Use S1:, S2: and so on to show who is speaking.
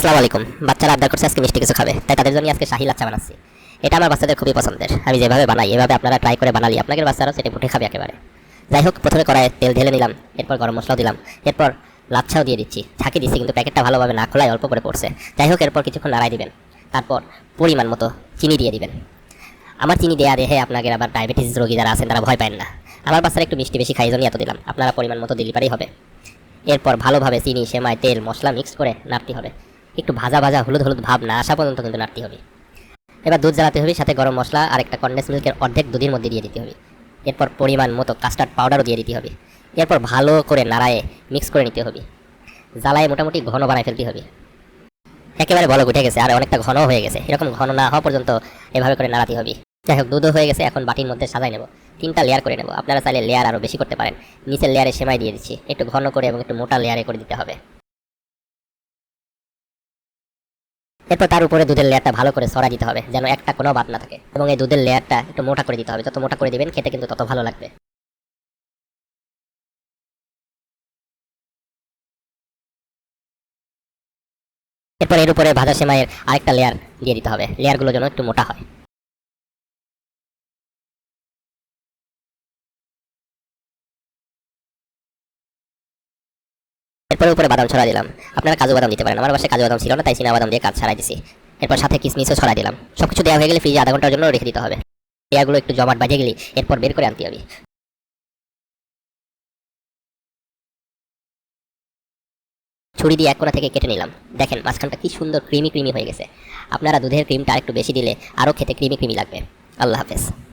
S1: আসসালামু আলাইকুম। বাচ্চারা আবদার করছে আজকে মিষ্টি কিছু খাবে, তাই তাদের জন্য আজকে শাহি লাচ্ছা বানাচ্ছি। এটা আমার বাচ্চাদের খুবই পছন্দের। আমি যেভাবে বানাই এভাবে আপনারা ট্রাই করে বানালি আপনাদের বাচ্চারাও সেটা ফুটে খাবে একেবারে। যাই হোক, প্রথমে কড়াইয়ে তেল ঢেলে নিলাম, এরপর গরম মশলাও দিলাম, এরপর লাচ্ছাও দিয়ে দিচ্ছি। ঝাঁকি দিচ্ছি কিন্তু প্যাকেটটা ভালোভাবে না খোলায় অল্প করে পড়ছে। যাই হোক, এরপর কিছুক্ষণ নাড়াই দিবেন, তারপর পরিমাণ মতো চিনি দিয়ে দিবেন। আমার চিনি দেয়া দেখে আপনাদের আবার ডায়াবেটিস রোগী যারা আছেন তারা ভয় পায় না। আমার বাচ্চারা একটু মিষ্টি বেশি খাই জন্য এত দিলাম, আপনারা পরিমাণ মতো দিলে পারেই হবে। এরপর ভালোভাবে চিনি, সেমাই, তেল, মশলা মিক্স করে নাড়তে হবে। একটু ভাজা ভাজা হলুদ হলুদ ভাব না আসা পর্যন্ত কিন্তু নাড়তে হবে। এবার দুধ জ্বালাতে হবে, সাথে গরম মশলা আর একটা কনডেন্স মিল্কের অর্ধেক দুধের মধ্যে দিয়ে দিতে হবে। এরপর পরিমাণ মতো কাস্টার্ড পাউডারও দিয়ে দিতে হবে। এরপর ভালো করে নাড়ায়ে মিক্স করে নিতে হবে। জ্বালায় মোটামুটি ঘন বানায় ফেলতে হবে। একেবারে বলক উঠে গেছে আর অনেকটা ঘন হয়ে গেছে, এরকম ঘন না হওয়া পর্যন্ত এভাবে করে নাড়াতে হবে। যাই হোক, দুধও হয়ে গেছে, এখন বাটির মধ্যে সাজাই নেব। 3টা লেয়ার করে নেব, আপনারা চাইলে লেয়ার আরও বেশি করতে পারেন। নিচের লেয়ারে সেমাই দিয়ে দিচ্ছি, একটু ঘন করে এবং একটু মোটা লেয়ারে করে দিতে হবে। এরপর তার উপরে দুধের লেয়ারটা ভালো করে ছড়া দিতে হবে, যেন একটা কোনো বাদ না থাকে, এবং এই দুধের লেয়ারটা একটু মোটা করে দিতে হবে। যত মোটা করে দিবেন খেতে কিন্তু তত ভালো লাগবে। এরপর এর উপরে ভাজা সেমাইয়ের আরেকটা লেয়ার দিয়ে দিতে হবে, লেয়ারগুলো যেন একটু মোটা হয়। এরপরে উপরে বাদাম ছড়া দিলাম, আপনারা কাজু বাদাম দিতে পারেন। আমার বাসায় কাজু বাদাম ছিল না, তাই চীনা বাদাম দিয়ে কাজ ছাড়াই দিছি। এরপর সাথে কিশমিশও ছড়া দিলাম। সবকিছু দেওয়া হয়ে গেলে ফ্রিজে আধা ঘন্টার জন্য রেখে দিতে হবে। লেয়ারগুলো একটু জমাট বাঁধে গেলে এরপর বের করে আনতে হবে। ছুরি দিয়ে এক কোণা থেকে কেটে নিলাম। দেখেন মাঝখানটা কি সুন্দর ক্রিমি ক্রিমি হয়ে গেছে। আপনারা দুধের ক্রিমটা আরেকটু বেশি দিলে আরও খেতে ক্রিমি ক্রিমি লাগবে। আল্লাহ হাফেজ।